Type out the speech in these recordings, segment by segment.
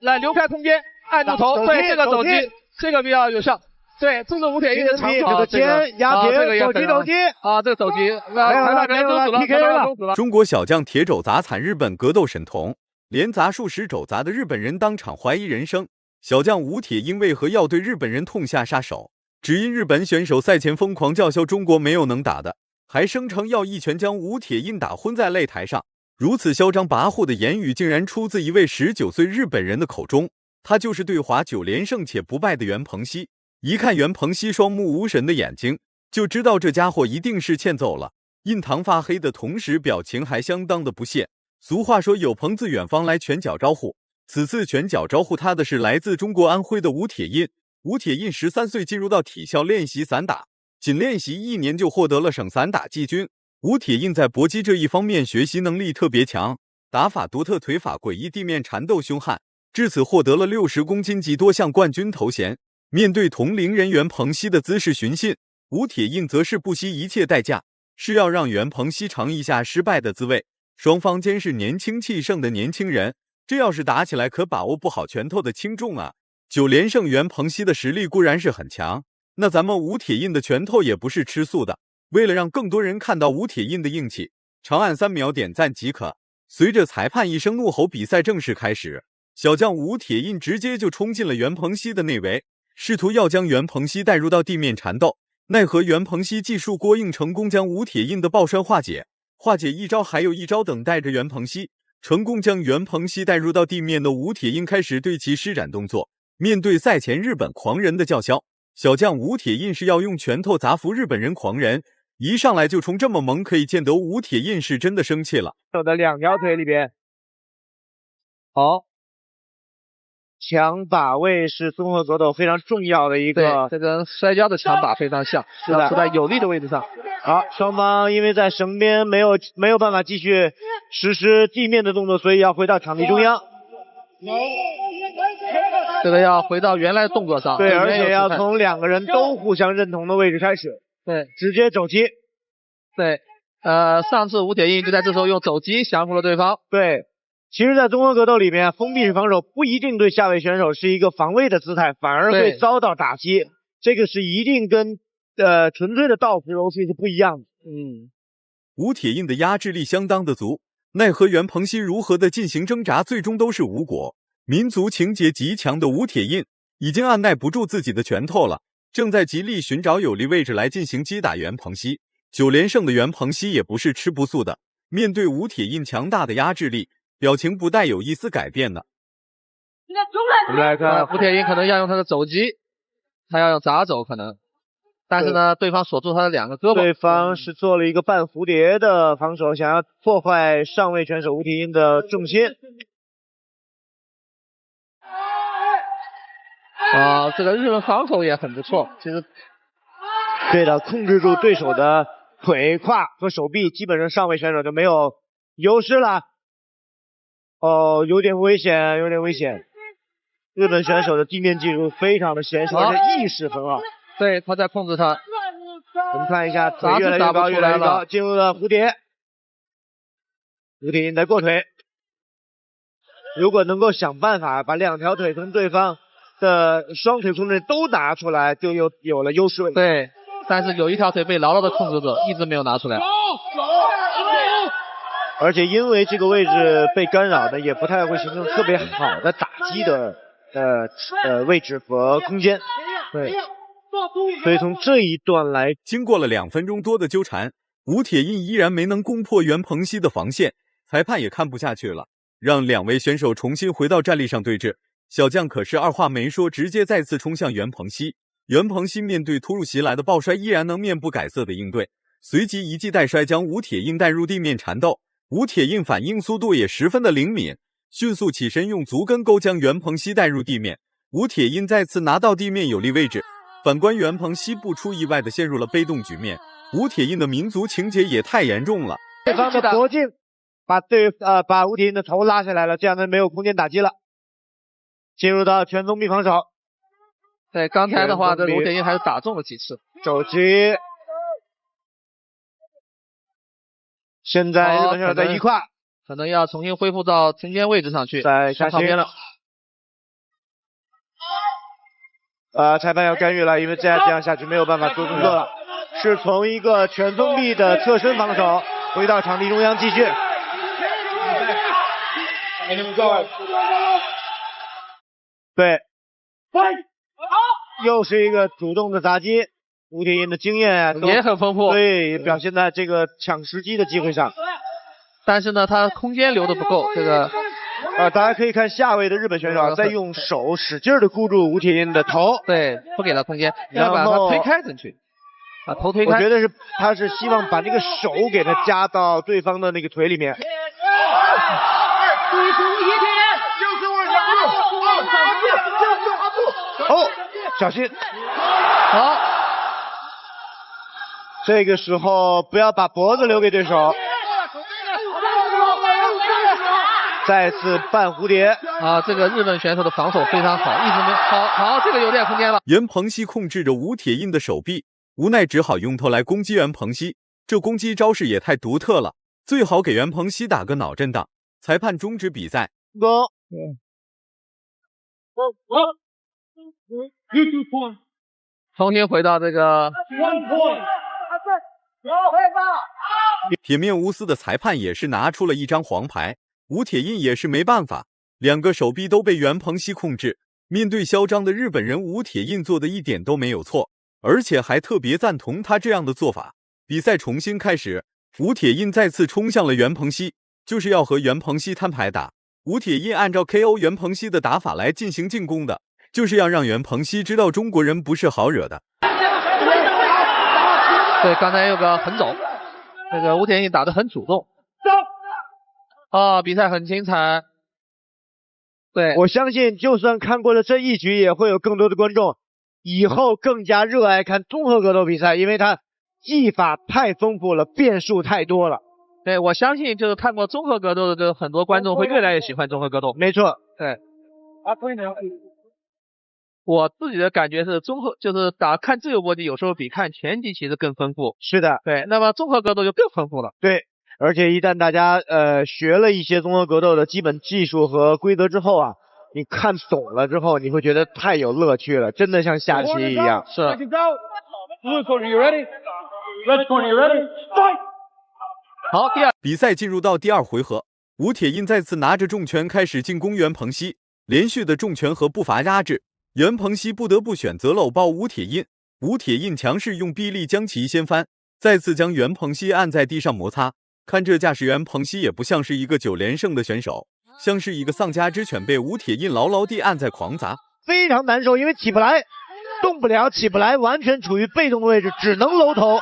来留开空间，按住头，对这个走击，这个比较有效。对，这个吴铁瑛的长跑，这个压平，走击啊，这个走击，裁判给他终止了。中国小将铁肘砸惨日本格斗神童，连砸数10肘砸的日本人当场怀疑人生。小将吴铁瑛为何要对日本人痛下杀手？只因日本选手赛前疯狂叫嚣中国没有能打的，还声称要一拳将吴铁瑛打昏在擂台上。如此嚣张跋扈的言语，竟然出自一位19岁日本人的口中。他就是对华9连胜且不败的袁鹏熙。一看袁鹏熙双目无神的眼睛，就知道这家伙一定是欠揍了。印堂发黑的同时，表情还相当的不屑。俗话说有朋自远方来拳脚招呼，此次拳脚招呼他的是来自中国安徽的吴铁瑛。吴铁瑛13岁进入到体校练习散打，仅练习1年就获得了省散打季军。吴铁瑛在搏击这一方面学习能力特别强，打法独特，腿法诡异，地面缠斗凶悍，至此获得了60公斤级多项冠军头衔。面对同龄人袁鹏熙的姿势寻衅，吴铁瑛则是不惜一切代价，是要让袁鹏熙尝一下失败的滋味。双方皆是年轻气盛的年轻人，这要是打起来可把握不好拳头的轻重啊。9连胜袁鹏熙的实力固然是很强，那咱们吴铁瑛的拳头也不是吃素的。为了让更多人看到吴铁瑛的硬气，长按3秒点赞即可。随着裁判一声怒吼，比赛正式开始。小将吴铁瑛直接就冲进了袁鹏熙的内围，试图要将袁鹏熙带入到地面缠斗，奈何袁鹏熙技术过硬，成功将吴铁瑛的抱摔化解一招还有一招等待着袁鹏熙，成功将袁鹏熙带入到地面的吴铁瑛开始对其施展动作。面对赛前日本狂人的叫嚣，小将吴铁瑛是要用拳头砸服日本人狂人，一上来就冲这么猛，可以见得吴铁瑛是真的生气了。手的2条腿里边，好。强把位是综合格斗非常重要的一个，这跟摔跤的强把非常像，是的，是在有利的位置上。好，双方因为在绳边没有办法继续实施地面的动作，所以要回到场地中央。这个要回到原来的动作上，对，而且要从2个人都互相认同的位置开始。对，直接走击。对，上次吴铁瑛就在这时候用走击降服了对方。对。其实，在综合格斗里面，封闭式防守不一定对下位选手是一个防卫的姿态，反而会遭到打击。这个是一定跟纯粹的倒伏柔术是不一样的。吴铁瑛的压制力相当的足，奈何袁鹏熙如何的进行挣扎，最终都是无果。民族情结极强的吴铁瑛已经按耐不住自己的拳头了，正在极力寻找有利位置来进行击打袁鹏熙。9连胜的袁鹏熙也不是吃不素的，面对吴铁瑛强大的压制力，表情不带有一丝改变的。我们来看，吴铁瑛可能要用他的走击，他要用砸走可能，但是呢，对方锁住他的2个胳膊。对方是做了一个半蝴蝶的防守，想要破坏上位选手吴铁瑛的重心。这个日本防守也很不错，其实。对的，控制住对手的腿、胯和手臂，基本上上位选手就没有优势了。有点危险，有点危险。日本选手的地面技术非常的娴熟，而且意识很好。对，他在控制他。我们看一下，腿越来越高，越来越高，进入了蝴蝶。吴铁瑛在过腿。如果能够想办法把2条腿从对方的双腿控制都拿出来，就有了优势位。对，但是有1条腿被牢牢的控制着，一直没有拿出来。而且因为这个位置被干扰的，也不太会形成特别好的打击的位置和空间。对，所以从这一段来，经过了2分钟多的纠缠，吴铁瑛依然没能攻破袁鹏熙的防线，裁判也看不下去了，让2位选手重新回到站立上对峙。小将可是二话没说，直接再次冲向袁鹏熙。袁鹏熙面对突如其来的抱摔，依然能面不改色的应对，随即一记带摔将吴铁瑛带入地面缠斗。吴铁瑛反应速度也十分的灵敏，迅速起身用足跟勾将袁鹏熙带入地面。吴铁瑛再次拿到地面有利位置，反观袁鹏熙不出意外的陷入了被动局面。吴铁瑛的民族情结也太严重了，对方的脖颈把吴铁瑛的头拉下来了，这样他没有空间打击了。进入到全封闭防守。对，刚才的话，这吴铁瑛还是打中了几次。肘击。现在日本选手在一块，可能要重新恢复到停肩位置上去，在下靠边了。裁判要干预了，因为这样下去没有办法做动作了，是从一个全封闭的侧身防守回到场地中央继续。对，又是一个主动的砸击，吴铁印的经验也很丰富，对，表现在这个抢时机的机会上。但是呢，他空间留的不够，这个。大家可以看下位的日本选手在用手使劲的箍住吴铁印的头，对，不给他空间，要把他推开进去，把头推开。我觉得他是希望把那个手给他夹到对方的那个腿里面。哦，小心！好，这个时候不要把脖子留给对手。再次半蝴蝶啊！这个日本选手的防守非常好，一直没好，这个有点空间了。袁鹏熙控制着吴铁印的手臂，无奈只好用头来攻击袁鹏熙，这攻击招式也太独特了，最好给袁鹏熙打个脑震荡。裁判终止比赛。重新回到这个铁面无私的裁判也是拿出了一张黄牌。吴铁印也是没办法，两个手臂都被袁鹏熙控制。面对嚣张的日本人，吴铁印做的一点都没有错，而且还特别赞同他这样的做法。比赛重新开始，吴铁印再次冲向了袁鹏熙，就是要和袁鹏熙摊牌打。吴铁印按照 KO 袁鹏熙的打法来进行进攻的，就是要让袁鹏熙知道中国人不是好惹的。对，刚才有个横走，这个吴铁印打得很主动。比赛很精彩。对，我相信就算看过了这一局，也会有更多的观众以后更加热爱看综合格斗比赛，因为它技法太丰富了，变数太多了。对，我相信就是看过综合格斗的这很多观众会越来越喜欢综合格斗。没错，对。我自己的感觉是就是看自由搏击有时候比看拳击其实更丰富。是的，对，那么综合格斗就更丰富了。对。而且一旦大家学了一些综合格斗的基本技术和规则之后啊，你看懂了之后，你会觉得太有乐趣了，真的像下棋一样。是。好，比赛进入到第二回合，吴铁印再次拿着重拳开始进攻袁鹏熙，连续的重拳和步伐压制，袁鹏熙不得不选择搂抱吴铁印。吴铁印强势用臂力将其掀翻，再次将袁鹏熙按在地上摩擦。看这架势，袁鹏熙也不像是一个9连胜的选手，像是一个丧家之犬被吴铁印牢牢地按在狂砸，非常难受，因为起不来，动不了，起不来，完全处于被动的位置，只能搂头。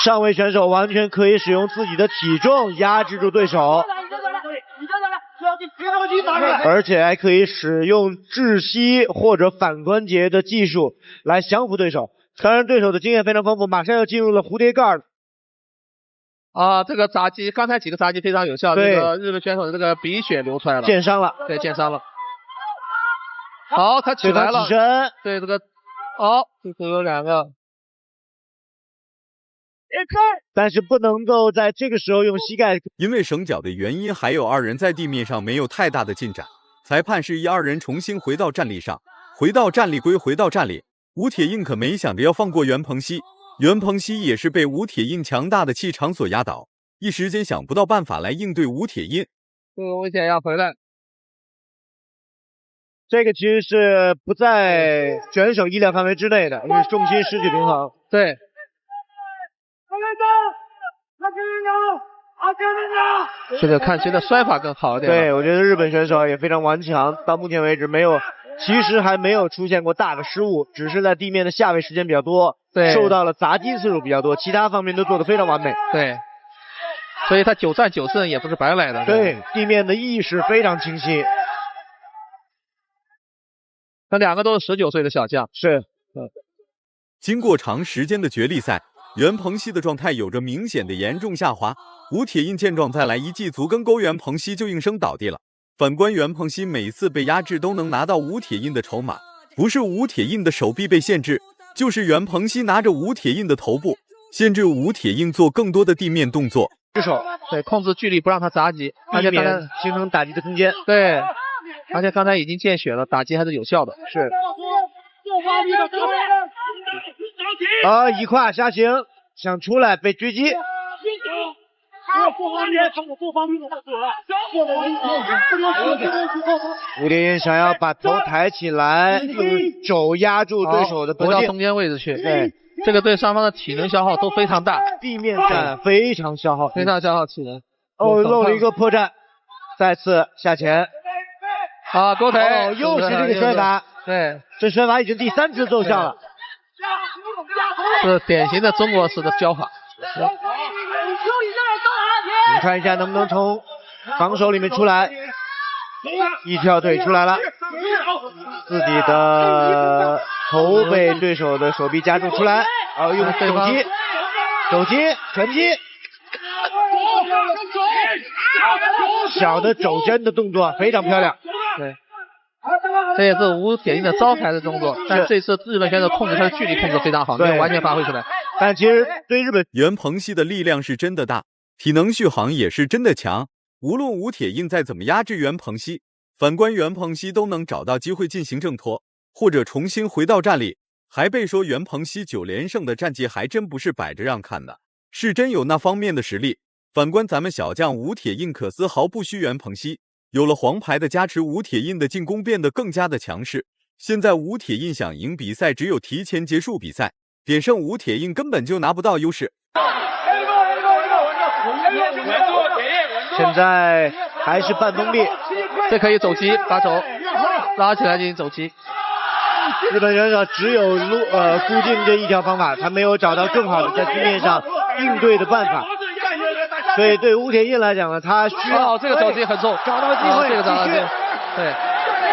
上位选手完全可以使用自己的体重压制住对手，而且还可以使用窒息或者反关节的技术来降服对手。当然，对手的经验非常丰富，马上要进入了蝴蝶盖了。这个砸击，刚才几个砸击非常有效，这个日本选手的这个鼻血流出来了，见伤了，对，见伤了。好，他起来了，对这个，这个有两个，但是不能够在这个时候用膝盖，因为绳脚的原因，还有二人在地面上没有太大的进展。裁判示意二人重新回到站立上，回到站立归回到站立。吴铁印可没想着要放过袁鹏熙，袁鹏熙也是被吴铁印强大的气场所压倒，一时间想不到办法来应对吴铁印。这个危险要回来，这个其实是不在选手意料范围之内的，因为重心失去平衡。对。这个看谁的摔法更好一点。对，我觉得日本选手也非常顽强，到目前为止其实还没有出现过大的失误，只是在地面的下位时间比较多，对，受到了砸击次数比较多，其他方面都做得非常完美。对，所以他9战9胜也不是白来的。对，地面的意识非常清晰。他两个都是19岁的小将。是。经过长时间的角力赛，袁鹏熙的状态有着明显的严重下滑。吴铁印见状再来一记足跟勾，袁鹏熙就应声倒地了。反观袁鹏熙每次被压制都能拿到吴铁印的筹码，不是吴铁印的手臂被限制，就是袁鹏熙拿着吴铁印的头部，限制吴铁印做更多的地面动作。手对，控制距离不让他砸击，而且避免形成打击的空间。对，而且刚才已经见血了，打击还是有效的。是。一胯下行，想出来被狙击。吴铁印想要把头抬起来，用肘压住对手的脖颈，回到中间位置去。对，这个对双方的体能消耗都非常大，地面战非常消耗，非常消耗体能。漏了一个破绽，再次下前。勾腿，又是这个摔法。对，这摔法已经第3次奏效了。这是典型的中国式的教法。你看一下能不能从防守里面出来，一条腿出来了，自己的头被对手的手臂夹住出来，用手击，拳击，小的肘针的动作非常漂亮。对，这也是吴铁印的招牌的动作，但这次日本选手控制他的距离控制非常好，没有完全发挥出来。但其实对日本袁鹏熙的力量是真的大，体能续航也是真的强。无论吴铁印再怎么压制袁鹏熙，反观袁鹏熙都能找到机会进行挣脱，或者重新回到战里。还被说袁鹏熙9连胜的战绩还真不是摆着让看的，是真有那方面的实力。反观咱们小将吴铁印可丝毫不虚袁鹏熙，有了黄牌的加持，吴铁印的进攻变得更加的强势。现在吴铁印想赢比赛，只有提前结束比赛，点胜吴铁印根本就拿不到优势。现在还是半封闭，这可以走击，把手拉起来进行走击。日本选手只有固定这一条方法，他没有找到更好的在地面上应对的办法。所以对吴铁印来讲呢，他需要这个走击很重，找到机会，这个找到机会，对，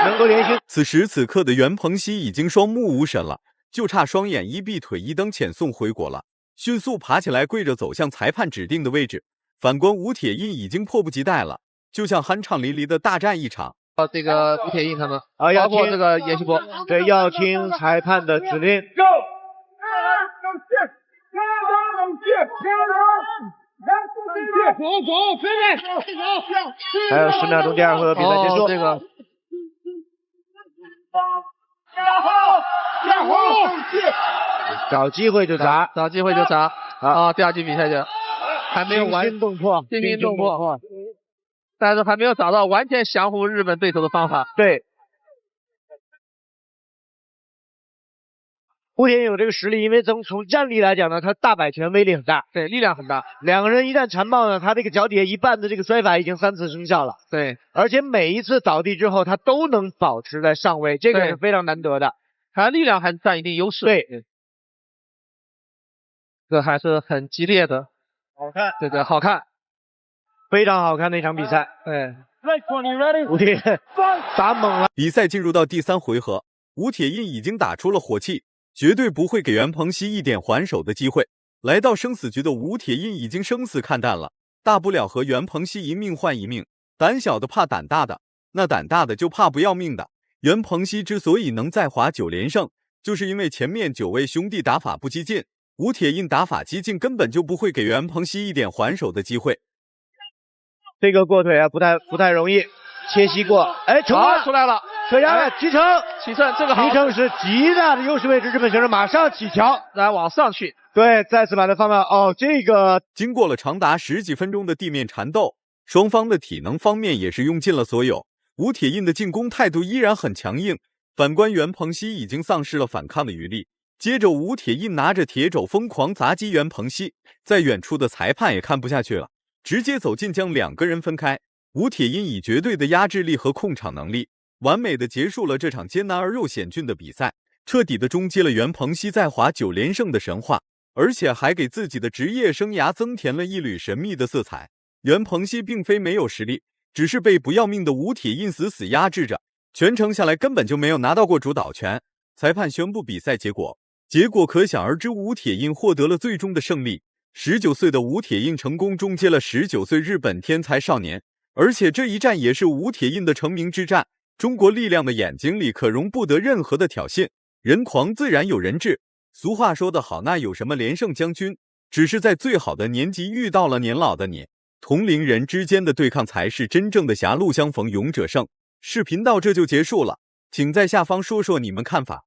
能够连续。此时此刻的袁鹏熙已经双目无神了，就差双眼一闭，腿一蹬，遣送回国了。迅速爬起来，跪着走向裁判指定的位置。反观吴铁印已经迫不及待了，就像酣畅淋漓的大战一场。这个吴铁印他们包括这个严希波，对，要听裁判的指令。还有10秒钟，第2回合比赛结束。这个找机会就砸，找机会就砸。第2局比赛就还没有完惊心动魄，但是还没有找到完全降服日本对手的方法。对，吴铁印有这个实力，因为从战力来讲呢，他大摆拳威力很大，对，力量很大。两个人一旦缠抱呢，他这个脚底下一半的这个摔法已经3次生效了。对，而且每一次倒地之后，他都能保持在上位，这个是非常难得的。他力量还占一定优势。对，这还是很激烈的，好看，对，好看，非常好看的一场比赛。对，吴铁印打猛了。比赛进入到第3回合，吴铁印已经打出了火气，绝对不会给袁鹏熙一点还手的机会。来到生死局的吴铁印已经生死看淡了，大不了和袁鹏熙一命换一命。胆小的怕胆大的，那胆大的就怕不要命的。袁鹏熙之所以能再滑9连胜，就是因为前面9位兄弟打法不激进，吴铁印打法激进，根本就不会给袁鹏熙一点还手的机会。这个过腿啊，不太容易，切膝过，成功出来了，可压了，提成，这个好，提成是极大的优势位置，日本选手马上起桥，来往上去，对，再次把它放到这个。经过了长达10几分钟的地面缠斗，双方的体能方面也是用尽了所有。吴铁印的进攻态度依然很强硬，反观袁鹏熙已经丧失了反抗的余力。接着吴铁印拿着铁肘疯狂砸击袁鹏熙，在远处的裁判也看不下去了，直接走近将2个人分开。吴铁印以绝对的压制力和控场能力，完美的结束了这场艰难而又险峻的比赛，彻底的终结了袁鹏熙在华9连胜的神话，而且还给自己的职业生涯增添了一缕神秘的色彩。袁鹏熙并非没有实力，只是被不要命的吴铁印死死压制着，全程下来根本就没有拿到过主导权。裁判宣布比赛结果可想而知，吴铁印获得了最终的胜利。19岁的吴铁印成功终结了19岁日本天才少年，而且这一战也是吴铁印的成名之战。中国力量的眼睛里可容不得任何的挑衅，人狂自然有人治。俗话说得好，那有什么连胜将军，只是在最好的年纪遇到了年老的你。同龄人之间的对抗才是真正的狭路相逢勇者胜。视频到这就结束了，请在下方说说你们看法。